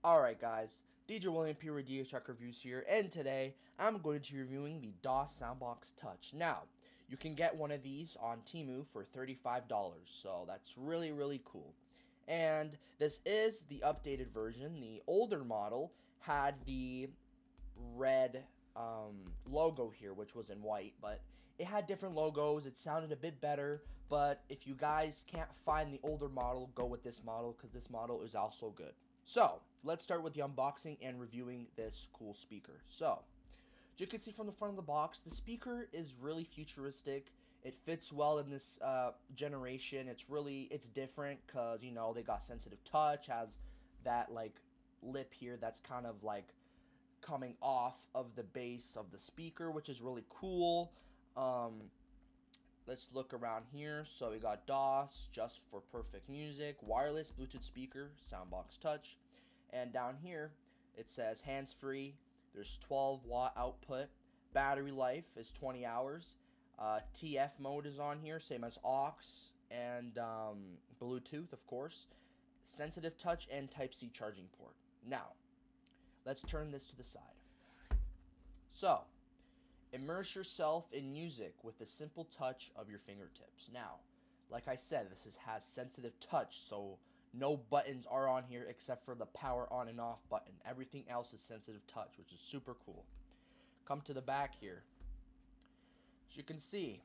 Alright guys, DJ William P. with DHX Reviews here, and today I'm going to be reviewing the DOSS Soundbox Touch. Now, you can get one of these on Temu for $35, so that's really cool. And this is the updated version. The older model had the red logo here, which was in white, but it had different logos. It sounded a bit better, but if you guys can't find the older model, go with this model because this model is also good. So, let's start with the unboxing and reviewing this cool speaker. So, as you can see from the front of the box, the speaker is really futuristic. It fits well in this generation. It's different because, you know, they got sensitive touch, has that, like, lip here that's kind of, like, coming off of the base of the speaker, which is really cool. Let's look around here. So we got DOSS, just for perfect music, wireless Bluetooth speaker, Soundbox Touch, and down here it says hands-free. There's 12-watt output. Battery life is 20 hours. TF mode is on here, same as aux and Bluetooth, of course. Sensitive touch and Type-C charging port. Now, let's turn this to the side. So, immerse yourself in music with the simple touch of your fingertips. Now, like I said, this has sensitive touch, so no buttons are on here except for the power on and off button. Everything else is sensitive touch, which is super cool. Come to the back here. As you can see,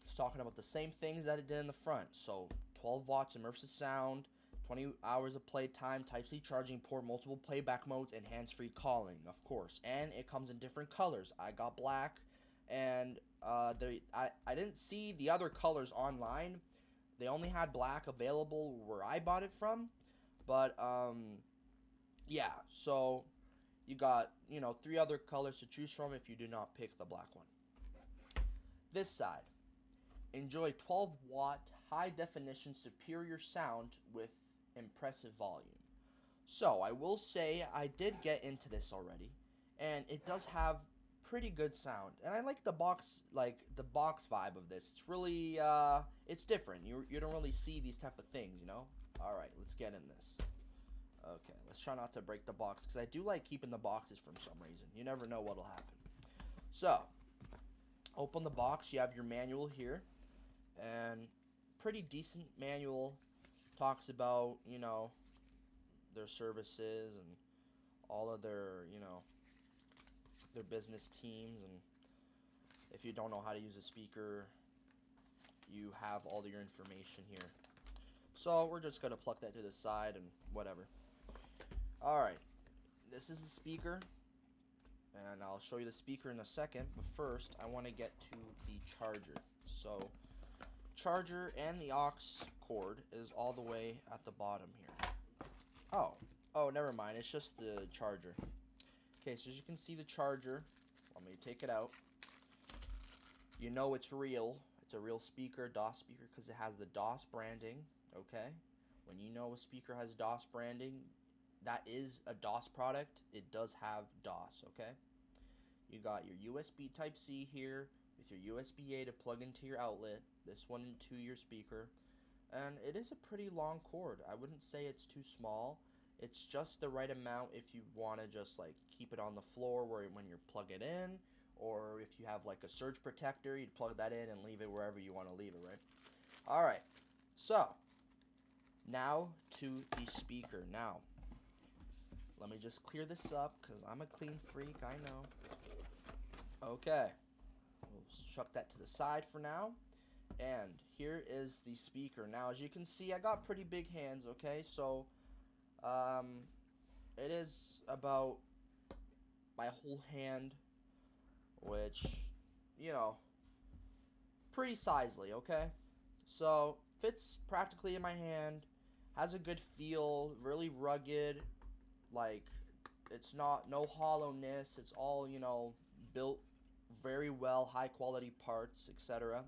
it's talking about the same things that it did in the front. So, 12 watts immersive sound, 20 hours of playtime, Type-C charging port, multiple playback modes, and hands-free calling, of course. And it comes in different colors. I got black, and I didn't see the other colors online. They only had black available where I bought it from. But, yeah, so you got, you know, 3 other colors to choose from if you do not pick the black one. This side. Enjoy 12-watt, high-definition, superior sound with impressive volume. So, I will say I did get into this already, and it does have pretty good sound. And I like the box vibe of this. It's really, it's different. You don't really see these type of things, you know? Alright, let's get in this. Okay, let's try not to break the box, because I do like keeping the boxes for some reason. You never know what'll happen. So, open the box. You have your manual here, and pretty decent manual. Talks about, you know, their services and all of their, you know, their business teams, and if you don't know how to use a speaker, you have all your information here. So we're just gonna pluck that to the side and whatever. Alright, this is the speaker, and I'll show you the speaker in a second, but first I want to get to the charger. So charger and the aux cord is all the way at the bottom here. Oh, never mind, it's just the charger. Okay, so as you can see the charger, let me take it out. You know it's real. It's a real speaker, DOSS speaker, because it has the DOSS branding, okay? When you know a speaker has DOSS branding, that is a DOSS product. It does have DOSS, okay? You got your USB Type-C here with your USB-A to plug into your outlet. This one into your speaker. And it is a pretty long cord. I wouldn't say it's too small. It's just the right amount if you want to just like keep it on the floor when you plug it in, or if you have like a surge protector, you'd plug that in and leave it wherever you want to leave it, right? Alright, so now to the speaker. Now, let me just clear this up because I'm a clean freak, I know. Okay, we'll chuck that to the side for now. And here is the speaker. Now, as you can see, I got pretty big hands, okay? So, it is about my whole hand, which, you know, pretty sizely, okay? So, fits practically in my hand, has a good feel, really rugged, like, it's no hollowness, it's all, you know, built very well, high quality parts, etc.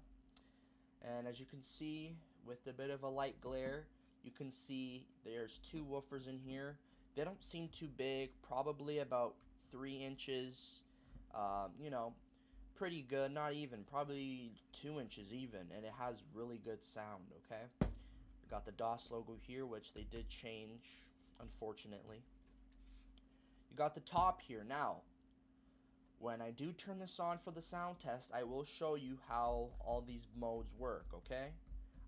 And as you can see, with a bit of a light glare, you can see there's 2 woofers in here. They don't seem too big, probably about 3 inches, you know, pretty good, not even, probably 2 inches even, and it has really good sound, okay? We got the DOSS logo here, which they did change, unfortunately. You got the top here. Now, when I do turn this on for the sound test, I will show you how all these modes work, okay?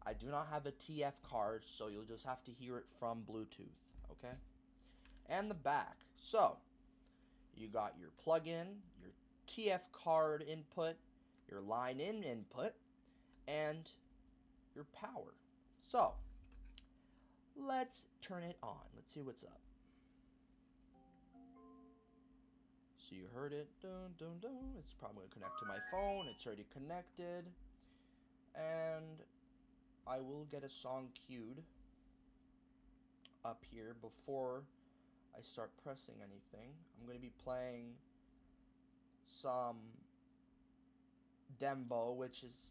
I do not have a TF card, so you'll just have to hear it from Bluetooth, okay? And the back. So, you got your plug-in, your TF card input, your line-in input, and your power. So, let's turn it on. Let's see what's up. So you heard it. Dun, dun, dun. It's probably going to connect to my phone. It's already connected. And I will get a song queued up here before I start pressing anything. I'm going to be playing some dembo, which is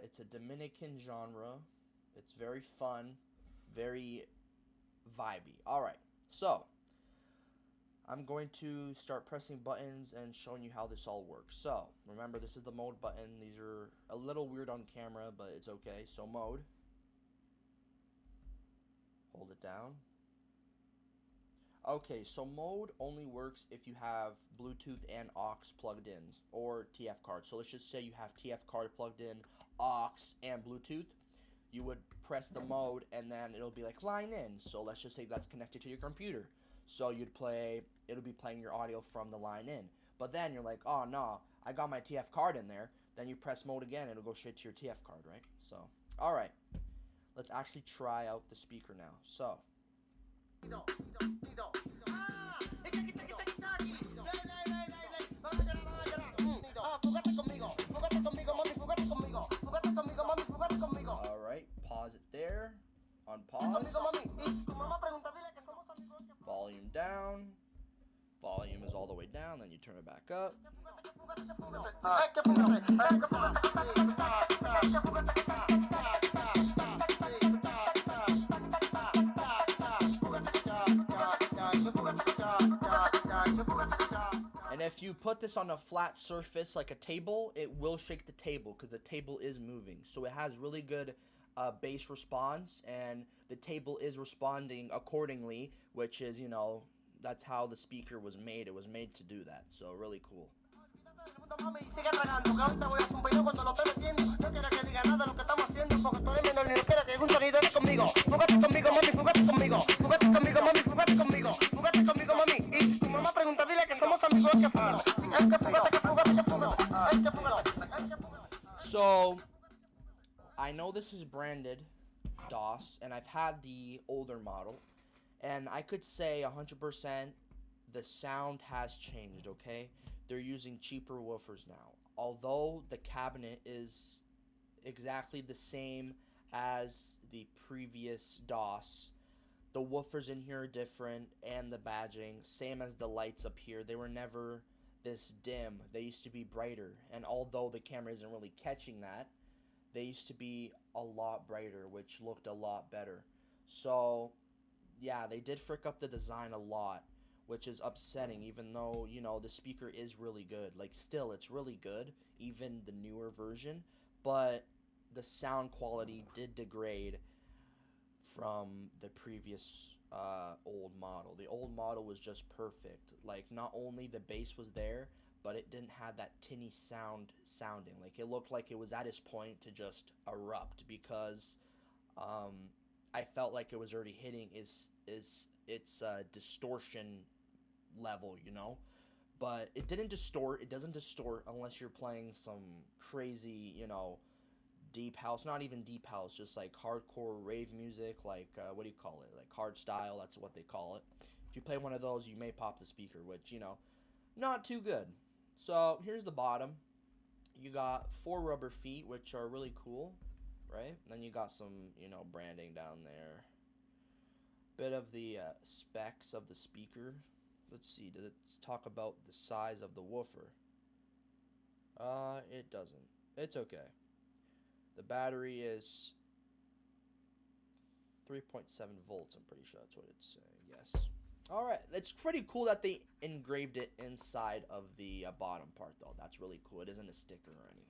it's a Dominican genre. It's very fun, very vibey. Alright, so I'm going to start pressing buttons and showing you how this all works. So, remember, this is the mode button. These are a little weird on camera, but it's okay. So, mode. Hold it down. Okay, so mode only works if you have Bluetooth and aux plugged in, or TF card. So, let's just say you have TF card plugged in, aux, and Bluetooth. You would press the mode, and then it'll be like line in. So, let's just say that's connected to your computer. So it'll be playing your audio from the line in. But then you're like, oh no, I got my TF card in there. Then you press mode again, it'll go straight to your TF card, right? So, alright. Let's actually try out the speaker now. So. Alright, pause it there. On pause. Volume down. Volume is all the way down, then you turn it back up. And if you put this on a flat surface like a table, it will shake the table because the table is moving. So it has really good bass response, and the table is responding accordingly, which is, you know, that's how the speaker was made. It was made to do that. So really cool. So I know this is branded DOSS, and I've had the older model, and I could say 100% the sound has changed, okay? They're using cheaper woofers now. Although the cabinet is exactly the same as the previous DOSS, the woofers in here are different, and the badging, same as the lights up here. They were never this dim. They used to be brighter, and although the camera isn't really catching that, they used to be a lot brighter, which looked a lot better. So, yeah, they did frick up the design a lot, which is upsetting, even though, you know, the speaker is really good. Like, still, it's really good, even the newer version, but the sound quality did degrade from the previous old model. The old model was just perfect. Like, not only the bass was there, but it didn't have that tinny sounding. Like, it looked like it was at its point to just erupt, because I felt like it was already hitting its distortion level, you know? But it didn't distort. It doesn't distort unless you're playing some crazy, you know, deep house. Not even deep house, just like hardcore rave music, like, what do you call it? Like hard style, that's what they call it. If you play one of those, you may pop the speaker, which, you know, not too good. So, here's the bottom. You got 4 rubber feet, which are really cool, right? Then you got some, you know, branding down there. Bit of the specs of the speaker. Let's see, does it talk about the size of the woofer? It doesn't. It's okay. The battery is 3.7 volts, I'm pretty sure that's what it's saying, yes. All right, it's pretty cool that they engraved it inside of the bottom part, though. That's really cool. It isn't a sticker or anything.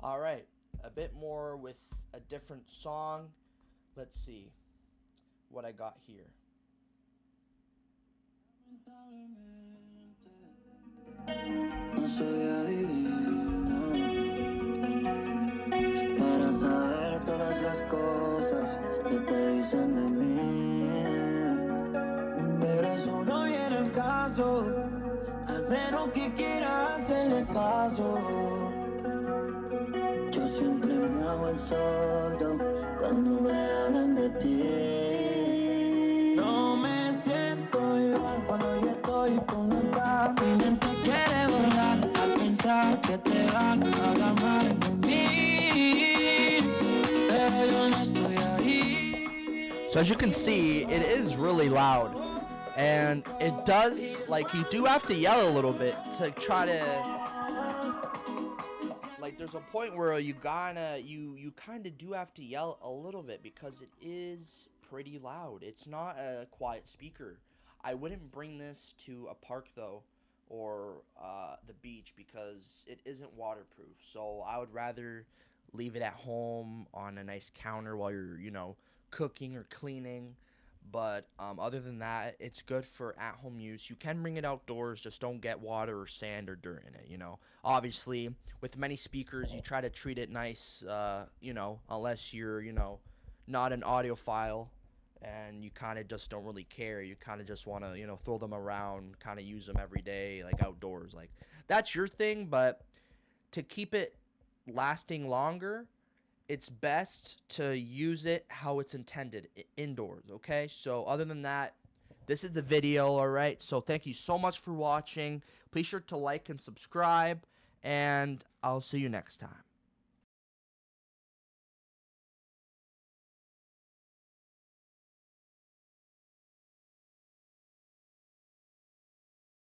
All right, a bit more with a different song. Let's see what I got here. No soy adivino para saber todas las cosas que te dicen de mí. Pero eso no viene al caso, al menos que quieras hacerle caso. Yo siempre me hago el sordo cuando me hablan de ti. No me siento igual cuando yo estoy con otra. Mi mente quiere volar al pensar que te van a hablar mal de mí, pero yo no estoy ahí. So as you can see, it is really loud, and it does, like, you do have to yell a little bit to try to, like, there's a point where you kind of do have to yell a little bit because it is pretty loud. It's not a quiet speaker. I wouldn't bring this to a park, though, or the beach, because it isn't waterproof. So I would rather leave it at home on a nice counter while you're, cooking or cleaning. But other than that, it's good for at-home use. You can bring it outdoors, just don't get water or sand or dirt in it, Obviously, with many speakers, you try to treat it nice, unless you're, not an audiophile and you kind of just don't really care. You kind of just want to, throw them around, kind of use them every day, like outdoors. Like, that's your thing, but to keep it lasting longer, it's best to use it how it's intended, indoors, okay? So other than that, this is the video, all right? So thank you so much for watching. Please sure to like and subscribe, and I'll see you next time.